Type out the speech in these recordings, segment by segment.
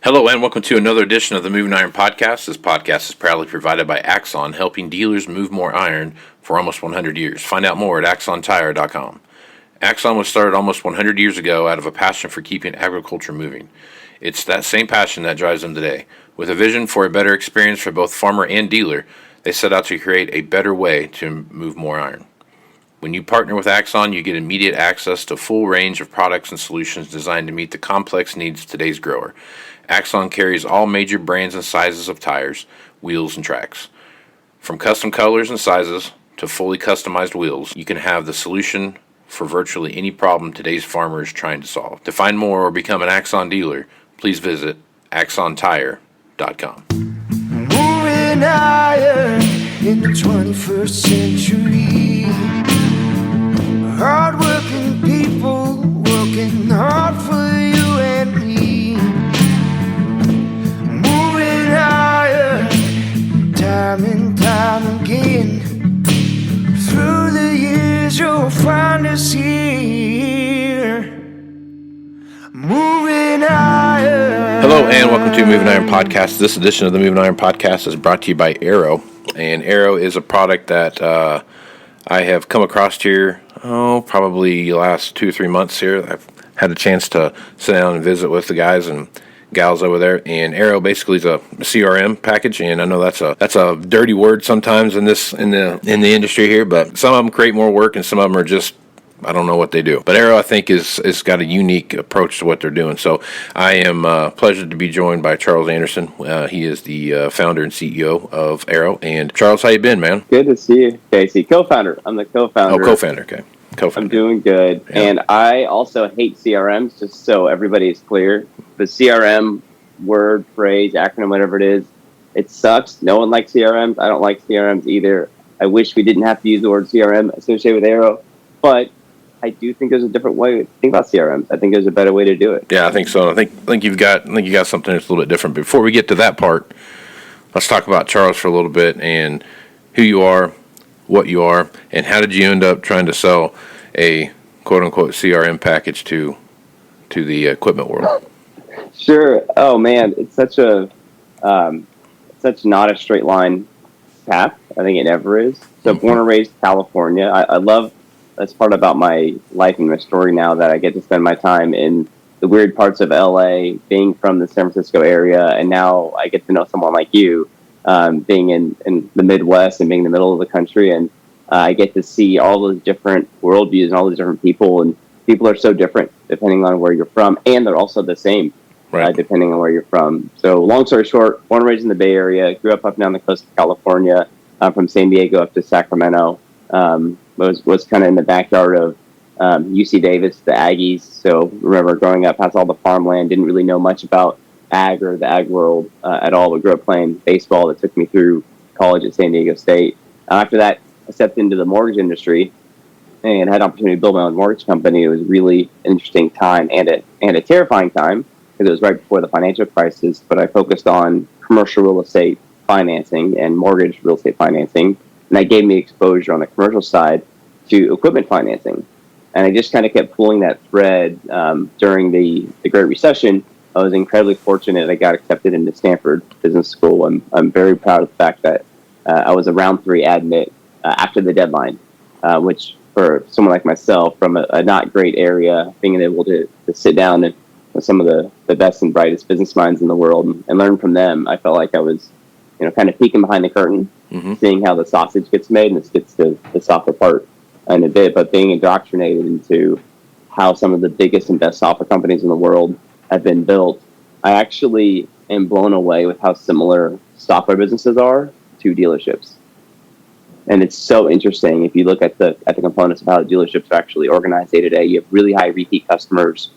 Hello and welcome to another edition of the Moving Iron Podcast. This podcast is proudly provided by Axon, helping dealers move more iron for almost 100 years. Find out more at axontire.com. Axon was started almost 100 years ago out of a passion for keeping agriculture moving. It's that same passion that drives them today. With a vision for a better experience for both farmer and dealer, they set out to create a better way to move more iron. When you partner with Axon, you get immediate access to a full range of products and solutions designed to meet the complex needs of today's grower. Axon carries all major brands and sizes of tires, wheels, and tracks. From custom colors and sizes to fully customized wheels, you can have the solution for virtually any problem today's farmer is trying to solve. To find more or become an Axon dealer, please visit axontire.com. Moving iron in the 21st century. Hard-working people working hard for you and me. Moving iron, time and time again. Through the years you'll find us here. Moving iron. Hello and welcome to Moving Iron Podcast. This edition of the Moving Iron Podcast is brought to you by Arrow. And Arrow is a product that I have come across here, probably the last 2 or 3 months here. I've had a chance to sit down and visit with the guys and gals over there. And Arrow basically is a CRM package, and I know that's a dirty word sometimes in the industry here, but some of them create more work and some of them are just, I don't know what they do. But Arrow, I think, is got a unique approach to what they're doing. So I am pleasured to be joined by Charles Anderson. He is the founder and CEO of Arrow. And Charles, how you been, man? Good to see you, Casey. Co-founder. I'm the co-founder. Oh, co-founder. Okay. Co-founder. I'm doing good. Yeah. And I also hate CRMs, just so everybody is clear. The CRM word, phrase, acronym, whatever it is, it sucks. No one likes CRMs. I don't like CRMs either. I wish we didn't have to use the word CRM associated with Arrow. But I do think there's a different way to think about CRMs. I think there's a better way to do it. Yeah, I think so. I think you got something that's a little bit different. Before we get to that part, let's talk about Charles for a little bit and who you are, what you are, and how did you end up trying to sell a quote unquote CRM package to the equipment world? Sure. Oh man, it's such not a straight line path. I think it never is. So born and raised California. I love. That's part about my life and my story now, that I get to spend my time in the weird parts of LA, being from the San Francisco area, and now I get to know someone like you, being in the Midwest and being in the middle of the country, and I get to see all those different worldviews and all these different people, and people are so different depending on where you're from, and they're also the same, right, depending on where you're from. So long story short, born and raised in the Bay Area, grew up and down the coast of California, from San Diego up to Sacramento. Was kind of in the backyard of UC Davis, the Aggies. So remember growing up past all the farmland, didn't really know much about ag or the ag world at all. But grew up playing baseball. That took me through college at San Diego State. After that, I stepped into the mortgage industry and had an opportunity to build my own mortgage company. It was really an interesting time and a terrifying time because it was right before the financial crisis. But I focused on commercial real estate financing and mortgage real estate financing. And that gave me exposure on the commercial side to equipment financing. And I just kind of kept pulling that thread during the Great Recession. I was incredibly fortunate I got accepted into Stanford Business School. I'm very proud of the fact that I was a round 3 admit after the deadline, which for someone like myself from a not great area, being able to sit down with some of the best and brightest business minds in the world and learn from them, I felt like I was kind of peeking behind the curtain. Mm-hmm. Seeing how the sausage gets made, and this gets to the softer part in a bit, but being indoctrinated into how some of the biggest and best software companies in the world have been built, I actually am blown away with how similar software businesses are to dealerships. And it's so interesting if you look at the components of how dealerships are actually organized day to day. You have really high repeat customers.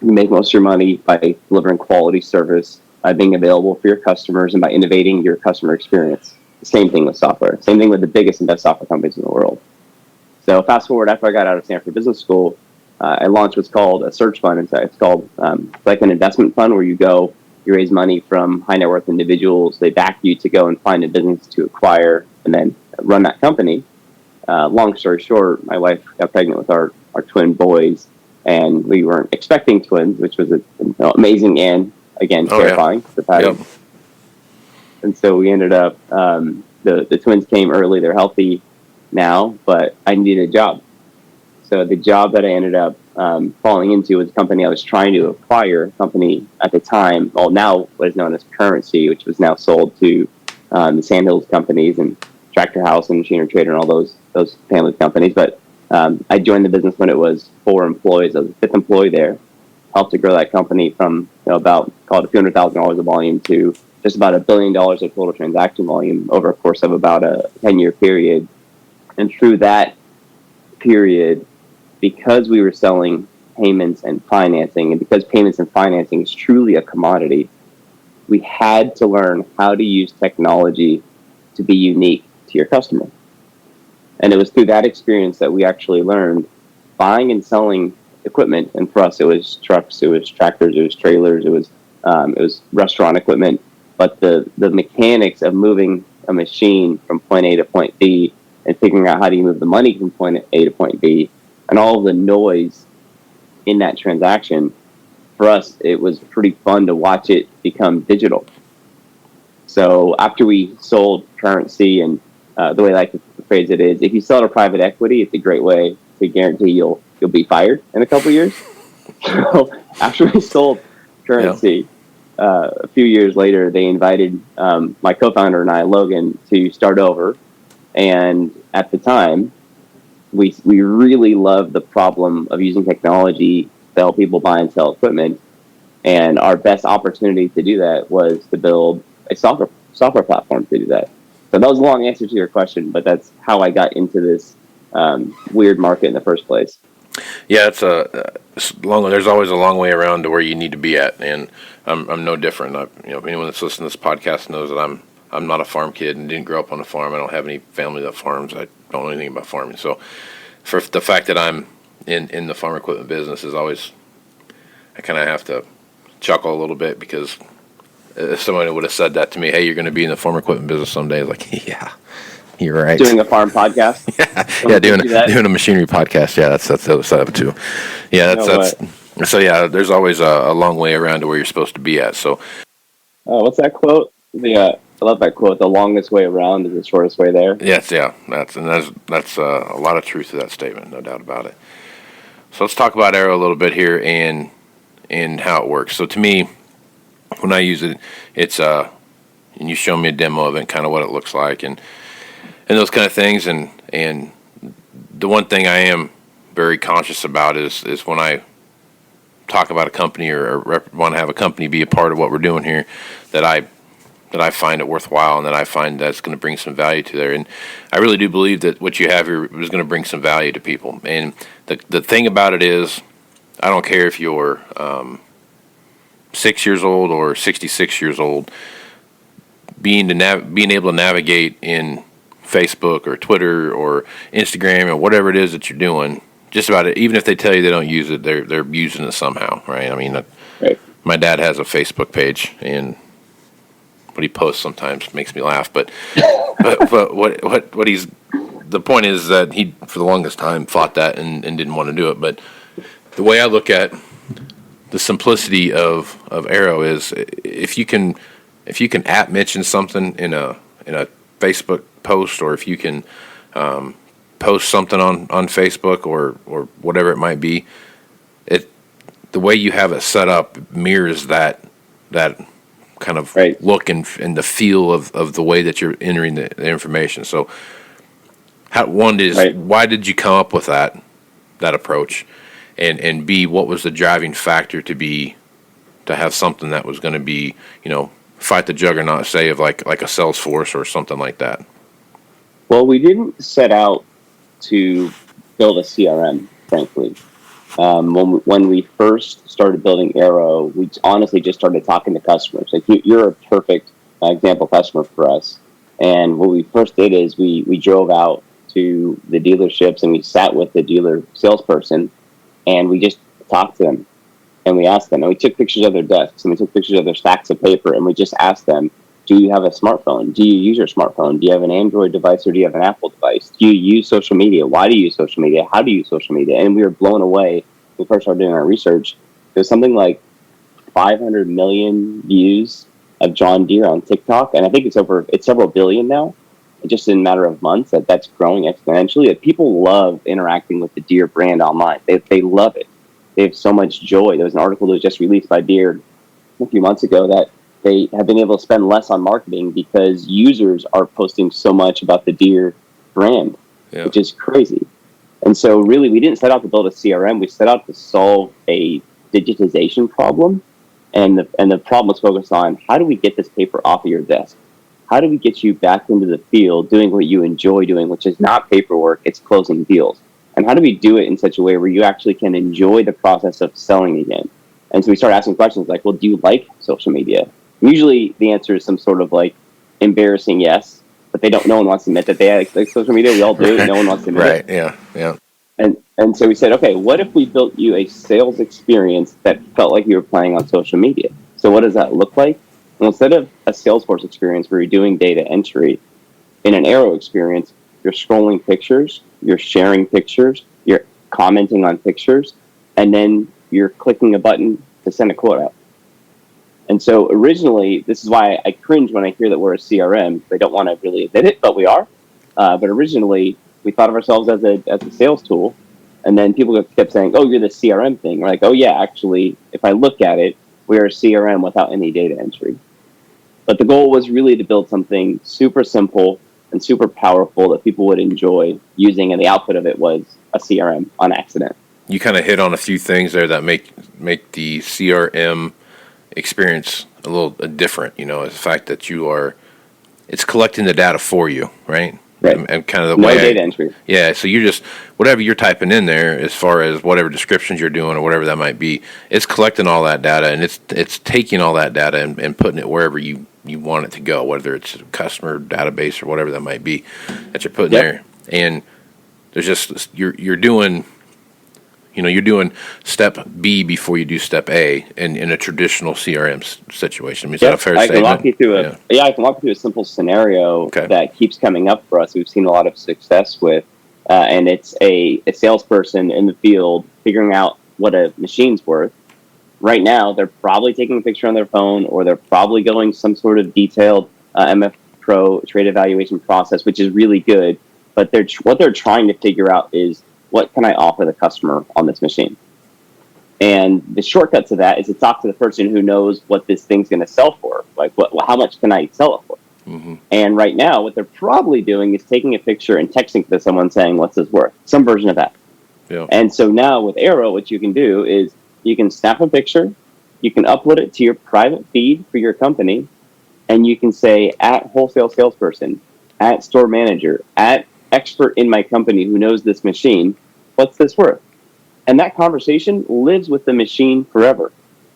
You make most of your money by delivering quality service, by being available for your customers, and by innovating your customer experience. Same thing with software. Same thing with the biggest and best software companies in the world. So fast forward, after I got out of Stanford Business School, I launched what's called a search fund. It's called like an investment fund where you raise money from high net worth individuals. They back you to go and find a business to acquire and then run that company. Long story short, my wife got pregnant with our twin boys, and we weren't expecting twins, which was amazing and Again, Oh, yeah. terrifying. The pattern. Yep. And so we ended up, the twins came early. They're healthy now, but I needed a job. So the job that I ended up falling into was a company I was trying to acquire, a company at the time, well, now what is known as Currency, which was now sold to the Sandhills companies and Tractor House and Machinery Trader and all those family companies. But I joined the business when it was 4 employees. I was the 5th employee there. Helped to grow that company from about called a few $100,000 of volume to just about $1 billion of total transaction volume over a course of about a 10-year period. And through that period, because we were selling payments and financing, and because payments and financing is truly a commodity, we had to learn how to use technology to be unique to your customer. And it was through that experience that we actually learned buying and selling equipment. And for us, it was trucks, it was tractors, it was trailers, it was restaurant equipment. But the mechanics of moving a machine from point A to point B and figuring out how do you move the money from point A to point B and all of the noise in that transaction, for us, it was pretty fun to watch it become digital. So after we sold Currency, and the way I like to phrase it is, if you sell to private equity, it's a great way to guarantee you'll be fired in a couple of years. So after we sold Currency, a few years later, they invited my co-founder and I, Logan, to start over. And at the time, we really loved the problem of using technology to help people buy and sell equipment. And our best opportunity to do that was to build a software platform to do that. So that was a long answer to your question, but that's how I got into this weird market in the first place. Yeah, it's long. There's always a long way around to where you need to be at, and I'm no different. Anyone that's listening to this podcast knows that I'm not a farm kid and didn't grow up on a farm. I don't have any family that farms. I don't know anything about farming. So for the fact that I'm in the farm equipment business is always, I kind of have to chuckle a little bit, because if somebody would have said that to me, hey, you're going to be in the farm equipment business someday, like, yeah, you're right. Doing a farm podcast? yeah, doing a machinery podcast. Yeah, that's the other side of it too. Yeah, so yeah, there's always a long way around to where you're supposed to be at. So, what's that quote? I love that quote. The longest way around is the shortest way there. Yes, yeah, that's a lot of truth to that statement, no doubt about it. So let's talk about Arrow a little bit here and how it works. So to me, when I use it, it's and you show me a demo of it, kind of what it looks like, and those kind of things. And the one thing I am very conscious about is when I talk about a company or want to have a company be a part of what we're doing here, that I find it worthwhile and that I find that's going to bring some value to there. And I really do believe that what you have here is going to bring some value to people. And the thing about it is, I don't care if you're 6 years old or 66 years old, being able to navigate in Facebook or Twitter or Instagram or whatever it is that you're doing, just about it. Even if they tell you they don't use it, they're using it somehow, right? I mean, right. My dad has a Facebook page, and what he posts sometimes makes me laugh. But what he's, the point is that he, for the longest time, fought that and didn't want to do it. But the way I look at the simplicity of Arrow is, if you can mention something in a Facebook post, or if you can post something on Facebook or whatever it might be, the way you have it set up mirrors that kind of right. look and the feel of the way that you're entering the information. So why did you come up with that approach? And B, what was the driving factor to have something that was going to be, fight the juggernaut, say, of like a Salesforce or something like that? Well, we didn't set out to build a CRM, frankly. When we first started building Arrow, we honestly just started talking to customers. Like, you're a perfect example customer for us. And what we first did is we drove out to the dealerships and we sat with the dealer salesperson and we just talked to them. And we asked them, and we took pictures of their desks, and we took pictures of their stacks of paper, and we just asked them, do you have a smartphone? Do you use your smartphone? Do you have an Android device, or do you have an Apple device? Do you use social media? Why do you use social media? How do you use social media? And we were blown away when we first started doing our research. There's something like 500 million views of John Deere on TikTok, and I think it's several billion now. Just in a matter of months, that's growing exponentially. That people love interacting with the Deere brand online. They love it. They have so much joy. There was an article that was just released by Deere a few months ago that they have been able to spend less on marketing because users are posting so much about the Deere brand, which is crazy. And so really, we didn't set out to build a CRM. We set out to solve a digitization problem. And the problem was focused on, how do we get this paper off of your desk? How do we get you back into the field doing what you enjoy doing, which is not paperwork, it's closing deals? And how do we do it in such a way where you actually can enjoy the process of selling again? And so we started asking questions like, well, do you like social media? Usually the answer is some sort of like embarrassing yes, but no one wants to admit that they like social media. We all do. No one wants to admit it. Right, yeah. And so we said, okay, what if we built you a sales experience that felt like you were playing on social media? So what does that look like? Well, instead of a Salesforce experience where you're doing data entry, in an Arrow experience, you're scrolling pictures, you're sharing pictures, you're commenting on pictures, and then you're clicking a button to send a quote out. And so originally, this is why I cringe when I hear that we're a CRM. I don't want to really admit it, but we are. But originally, we thought of ourselves as a sales tool. And then people kept saying, oh, you're the CRM thing. We're like, oh, yeah, actually, if I look at it, we're a CRM without any data entry. But the goal was really to build something super simple and super powerful that people would enjoy using. And the output of it was a CRM on accident. You kind of hit on a few things there that make the CRM experience a little different. The fact that it's collecting the data for you, right? Right. And kind of the no way data entry. Yeah, so you just whatever you're typing in there, as far as whatever descriptions you're doing or whatever that might be, it's collecting all that data and it's taking all that data and putting it wherever you want it to go, whether it's a customer database or whatever that might be that you're putting there. And there's just you're doing step B before you do step A in a traditional CRM situation. I mean, is that a fair statement? I can walk you through a simple scenario that keeps coming up for us. We've seen a lot of success with, and it's a salesperson in the field figuring out what a machine's worth. Right now, they're probably taking a picture on their phone, or they're probably going some sort of detailed MF Pro trade evaluation process, which is really good. But what they're trying to figure out is, what can I offer the customer on this machine? And the shortcut to that is to talk to the person who knows what this thing's going to sell for. Like, how much can I sell it for? Mm-hmm. And right now, what they're probably doing is taking a picture and texting to someone saying, what's this worth? Some version of that. Yeah. And so now with Arrow, what you can do is you can snap a picture, you can upload it to your private feed for your company, and you can say, at wholesale salesperson, at store manager, at expert in my company who knows this machine, what's this worth? And that conversation lives with the machine forever.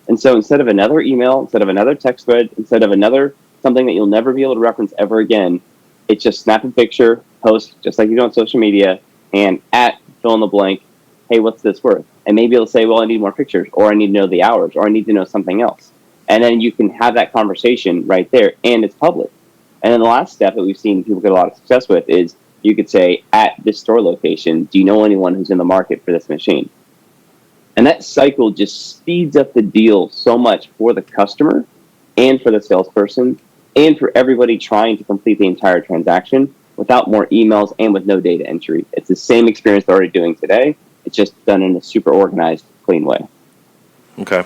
And so instead of another email, instead of another text thread, instead of another something that you'll never be able to reference ever again, it's just snap a picture, post just like you do on social media, and at fill in the blank, hey, what's this worth? And maybe it'll say, well, I need more pictures, or I need to know the hours, or I need to know something else. And then you can have that conversation right there, and it's public. And then the last step that we've seen people get a lot of success with is you could say, at this store location, do you know anyone who's in the market for this machine? And that cycle just speeds up the deal so much for the customer and for the salesperson and for everybody trying to complete the entire transaction without more emails and with no data entry. It's the same experience they're already doing today. It's just done in a super organized, clean way. Okay.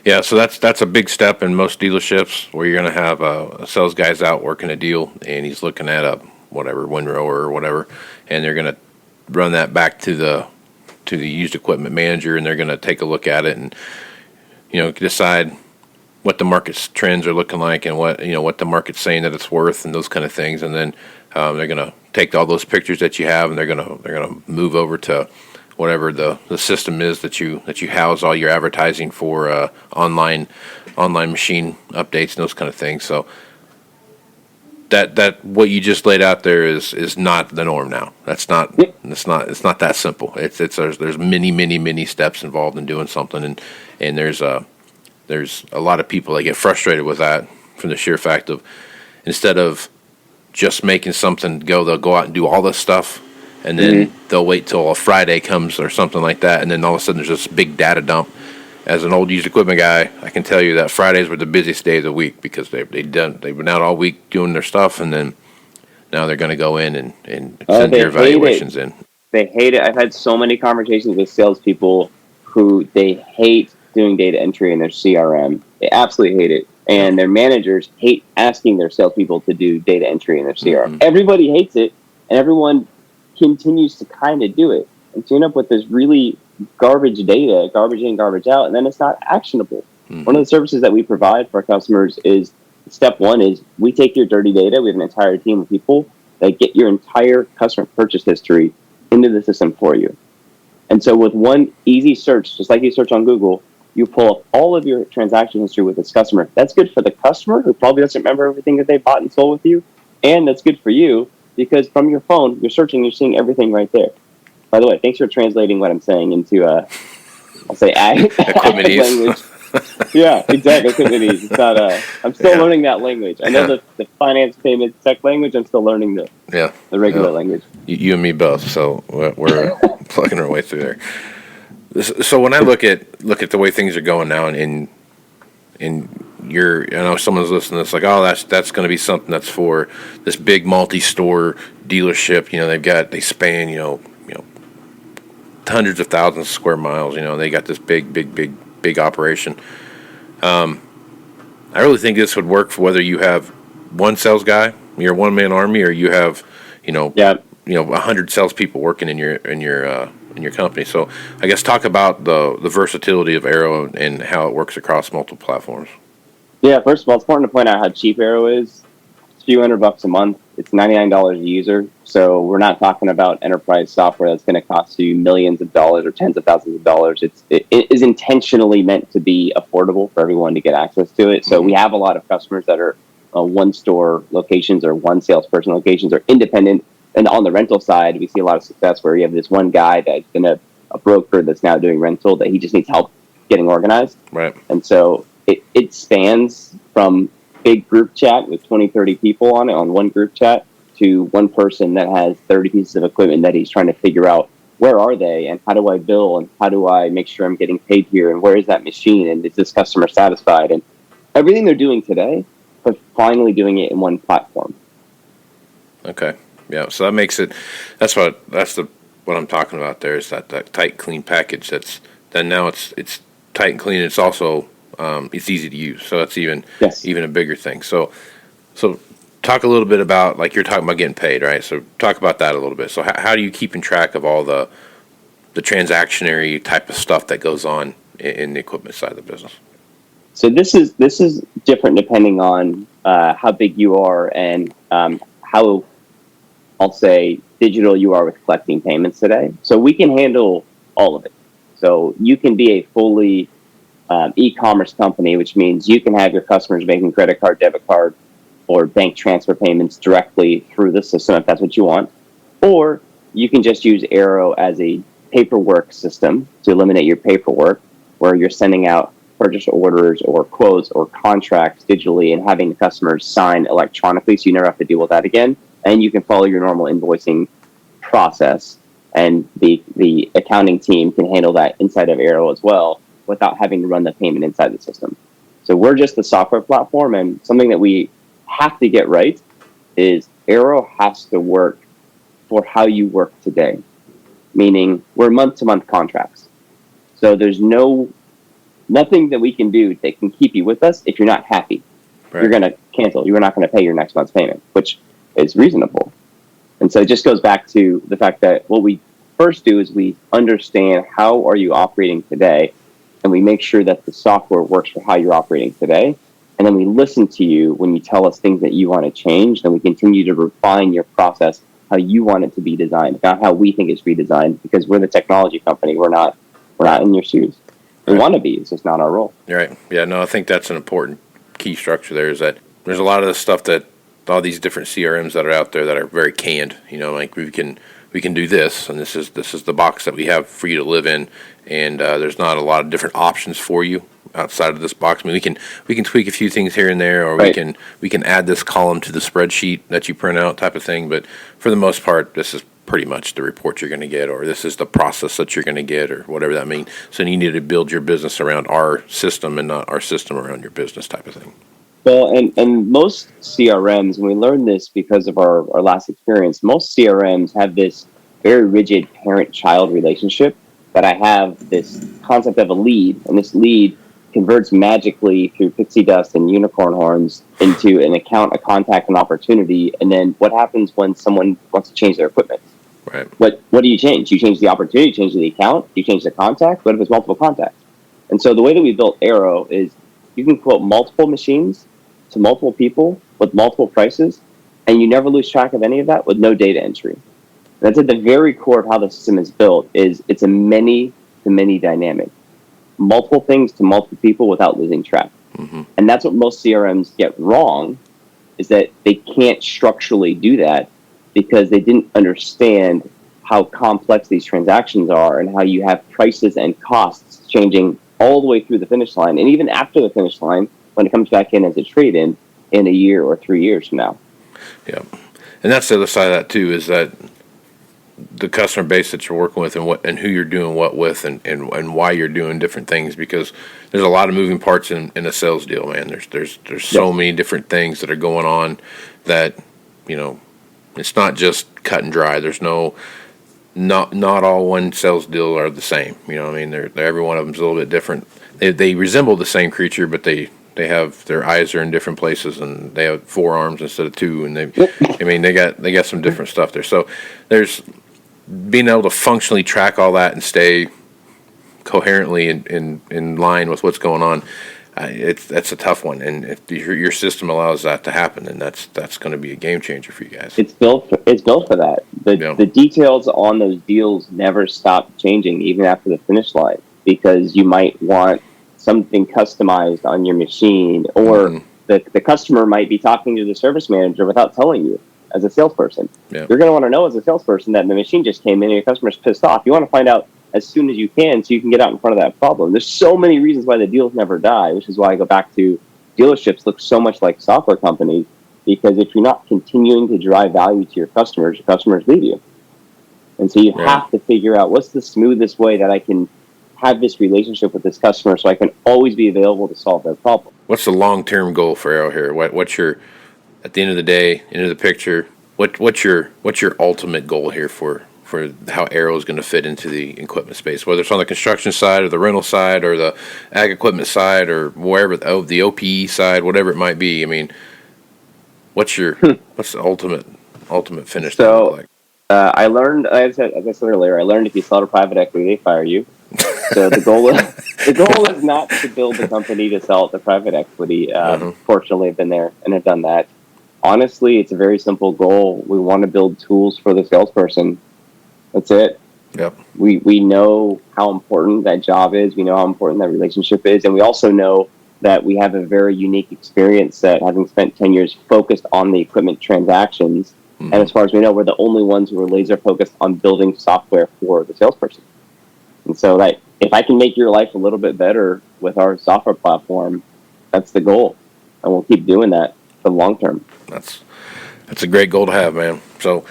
Yeah, so that's a big step in most dealerships where you're going to have a sales guy's out working a deal and he's looking at a windrow or whatever, and they're going to run that back to the used equipment manager, and they're going to take a look at it and decide what the market's trends are looking like and what the market's saying that it's worth and those kind of things, and then they're going to take all those pictures that you have and they're going to move over to whatever the system is that you house all your advertising for online machine updates and those kind of things. So that what you just laid out there is not the norm now. It's not that simple. There's many steps involved in doing something, and there's a lot of people that get frustrated with that from the sheer fact of, instead of just making something go, they'll go out and do all this stuff, and then they'll wait till a Friday comes or something like that, and then all of a sudden there's this big data dump, as an old used equipment guy, I can tell you that Fridays were the busiest day of the week because they've been out all week doing their stuff, and then now they're going to go in and send their evaluations in. They hate it. I've had so many conversations with salespeople who they hate doing data entry in their CRM. They absolutely hate it. And their managers hate asking their salespeople to do data entry in their CRM. Mm-hmm. Everybody hates it, and everyone continues to kind of do it. And so you end up with this really garbage data, garbage in, garbage out, and then it's not actionable. Mm-hmm. One of the services that we provide for our customers is, step one is we take your dirty data. We have an entire team of people that get your entire customer purchase history into the system for you. And so with one easy search, just like you search on Google, you pull up all of your transaction history with this customer. That's good for the customer, who probably doesn't remember everything that they bought and sold with you. And that's good for you because from your phone, you're searching, you're seeing everything right there. By the way, thanks for translating what I'm saying into, I'll say ag language. Yeah, exactly. It's not, I'm still learning that language. I know the finance, payment, tech language. I'm still learning the regular language. You and me both. So we're plugging our way through there. So when I look at the way things are going now, and I know someone's listening to this like, oh, that's going to be something that's for this big multi-store dealership. They span hundreds of thousands of square miles. They got this big operation. I really think this would work for whether you have one sales guy, you're a one-man army, or you have 100 salespeople working in your company. So I guess talk about the versatility of Arrow and how it works across multiple platforms. Yeah, first of all, it's important to point out how cheap Arrow is. It's a few $100 a month. It's $99 a user. So we're not talking about enterprise software that's going to cost you millions of dollars or tens of thousands of dollars. It is intentionally meant to be affordable for everyone to get access to it. So we have a lot of customers that are one-store locations or one salesperson locations or independent. And on the rental side, we see a lot of success where you have this one guy that's been a broker that's now doing rental that he just needs help getting organized. Right. And so it spans from big group chat with 20, 30 people on it on one group chat to one person that has 30 pieces of equipment that he's trying to figure out where are they and how do I bill and how do I make sure I'm getting paid here and where is that machine and is this customer satisfied and everything they're doing today, but finally doing it in one platform. Okay. Yeah. So that makes it, that's what I'm talking about there is that tight, clean package now it's tight and clean. It's also, it's easy to use. So that's even a bigger thing. So talk a little bit about, like you're talking about getting paid, right? So talk about that a little bit. So how do you keep in track of all the transactionary type of stuff that goes on in the equipment side of the business? So this is different depending on how big you are and how, I'll say, digital you are with collecting payments today. So we can handle all of it. So you can be a fully e-commerce company, which means you can have your customers making credit card, debit card, or bank transfer payments directly through the system if that's what you want. Or you can just use Arrow as a paperwork system to eliminate your paperwork, where you're sending out purchase orders or quotes or contracts digitally and having the customers sign electronically so you never have to deal with that again. And you can follow your normal invoicing process. And the accounting team can handle that inside of Arrow as well without having to run the payment inside the system. So we're just the software platform, and something that we have to get right is Arrow has to work for how you work today, meaning we're month-to-month contracts. So there's nothing that we can do that can keep you with us if you're not happy. Right. You're going to cancel. You're not going to pay your next month's payment, which is reasonable. And so it just goes back to the fact that what we first do is we understand how are you operating today, and we make sure that the software works for how you're operating today. And then we listen to you when you tell us things that you want to change. Then we continue to refine your process, how you want it to be designed, not how we think it's redesigned, because we're the technology company. We're not in your shoes. We want to be. It's just not our role. Right. Yeah, no, I think that's an important key structure there is that there's a lot of the stuff that all these different CRMs that are out there that are very canned, like we can do this, and this is the box that we have for you to live in, and there's not a lot of different options for you outside of this box. I mean, we can tweak a few things here and there, or we can add this column to the spreadsheet that you print out type of thing, but for the most part, this is pretty much the report you're going to get, or this is the process that you're going to get, or whatever that means. So you need to build your business around our system and not our system around your business type of thing. Well, and most CRMs, and we learned this because of our last experience, most CRMs have this very rigid parent-child relationship, that I have this concept of a lead, and this lead converts magically through pixie dust and unicorn horns into an account, a contact, an opportunity. And then what happens when someone wants to change their equipment? Right. What do you change? You change the opportunity, you change the account, you change the contact. What if it's multiple contacts? And so the way that we built Arrow is you can quote multiple machines to multiple people with multiple prices, and you never lose track of any of that with no data entry. And that's at the very core of how the system is built. Is it's a many-to-many dynamic. Multiple things to multiple people without losing track. Mm-hmm. And that's what most CRMs get wrong, is that they can't structurally do that because they didn't understand how complex these transactions are and how you have prices and costs changing all the way through the finish line. And even after the finish line, when it comes back in as a trade-in in a year or 3 years from now. Yeah. And that's the other side of that too, is that the customer base that you're working with and who you're doing what with and why you're doing different things, because there's a lot of moving parts in a sales deal, man. There's so many different things that are going on that, it's not just cut and dry. There's not all one sales deal are the same. They're every one of them's a little bit different. They resemble the same creature, but they have their eyes are in different places, and they have 4 arms instead of 2, and they got some different stuff there. So there's being able to functionally track all that and stay coherently in line with what's going on. That's a tough one, and if your system allows that to happen, then that's going to be a game changer for you guys. It's built for that. The details on those deals never stop changing even after the finish line, because you might want something customized on your machine, or the customer might be talking to the service manager without telling you as a salesperson. Yeah. You're going to want to know as a salesperson that the machine just came in and your customer's pissed off. You want to find out as soon as you can so you can get out in front of that problem. There's so many reasons why the deals never die, which is why I go back to dealerships look so much like software companies, because if you're not continuing to drive value to your customers leave you. And so you have to figure out what's the smoothest way that I can have this relationship with this customer so I can always be available to solve their problem. What's the long-term goal for Arrow here? What's your, at the end of the day, end of the picture, what's your ultimate goal here for how Arrow is going to fit into the equipment space, whether it's on the construction side or the rental side or the ag equipment side or wherever, the OPE side, whatever it might be? I mean, what's the ultimate finish look like? I learned, as I said earlier, if you sell to private equity, they fire you. So the goal is not to build a company to sell it to private equity. Fortunately, I've been there and have done that. Honestly, it's a very simple goal. We want to build tools for the salesperson. That's it. Yep. We know how important that job is. We know how important that relationship is. And we also know that we have a very unique experience set, having spent 10 years focused on the equipment transactions. And as far as we know, we're the only ones who are laser focused on building software for the salesperson. And so that if I can make your life a little bit better with our software platform, that's the goal. And we'll keep doing that for the long term. That's a great goal to have, man. So,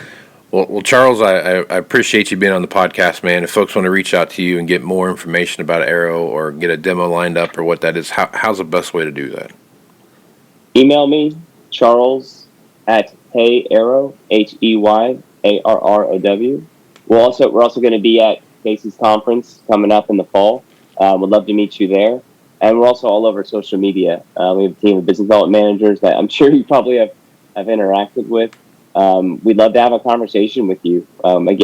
well, Charles, I appreciate you being on the podcast, man. If folks want to reach out to you and get more information about Arrow or get a demo lined up or what that is, how's the best way to do that? Email me, Charles at HeyArrow, HeyArrow. We're also going to be at Casey's conference coming up in the fall. Would love to meet you there. And we're also all over social media. We have a team of business development managers that I'm sure you probably have interacted with. We'd love to have a conversation with you.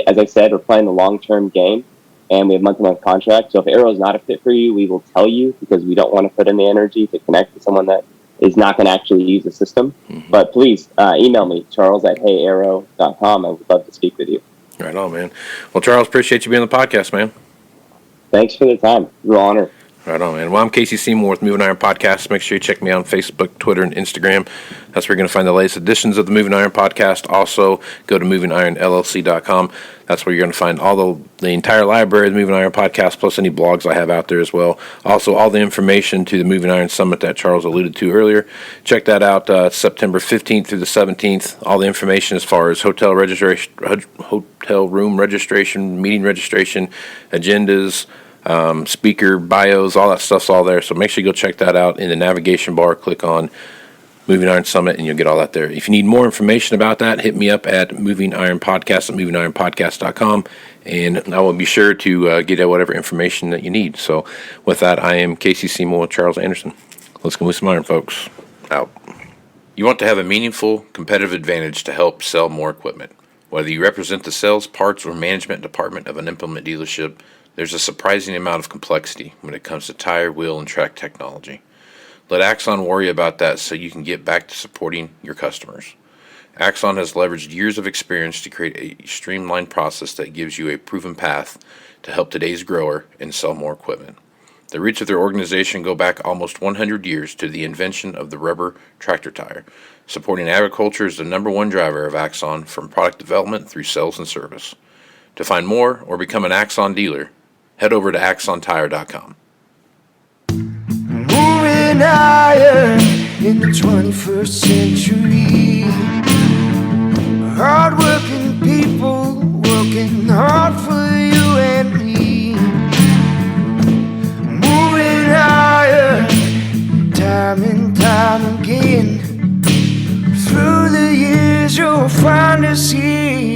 As I said, we're playing the long-term game, and we have month-to-month contracts. So if Arrow is not a fit for you, we will tell you, because we don't want to put in the energy to connect with someone that is not going to actually use the system. But please email me, Charles at heyarrow.com. I would love to speak with you. Right on, man. Well, Charles, appreciate you being on the podcast, man. Thanks for the time. Real honor. Right on, man. Well, I'm Casey Seymour with Moving Iron Podcast. Make sure you check me out on Facebook, Twitter, and Instagram. That's where you're going to find the latest editions of the Moving Iron Podcast. Also, go to MovingIronLLC.com. That's where you're going to find all the entire library of the Moving Iron Podcast, plus any blogs I have out there as well. Also, all the information to the Moving Iron Summit that Charles alluded to earlier. Check that out, September 15th through the 17th. All the information as far as hotel registration, hotel room registration, meeting registration, agendas, speaker bios, all that stuff's all there. So make sure you go check that out in the navigation bar. Click on Moving Iron Summit, and you'll get all that there. If you need more information about that, hit me up at Moving Iron Podcast at MovingIronPodcast.com, and I will be sure to get you whatever information that you need. So with that, I am Casey Seymour with Charles Anderson. Let's go move some iron, folks. Out. You want to have a meaningful competitive advantage to help sell more equipment. Whether you represent the sales, parts, or management department of an implement dealership, there's a surprising amount of complexity when it comes to tire, wheel, and track technology. Let Axon worry about that so you can get back to supporting your customers. Axon has leveraged years of experience to create a streamlined process that gives you a proven path to help today's grower and sell more equipment. The roots of their organization go back almost 100 years to the invention of the rubber tractor tire. Supporting agriculture is the number one driver of Axon, from product development through sales and service. To find more or become an Axon dealer, head over to axontire.com. Moving iron in the 21st century. Hard-working people working hard for you and me. Moving iron time and time again. Through the years you'll find us here.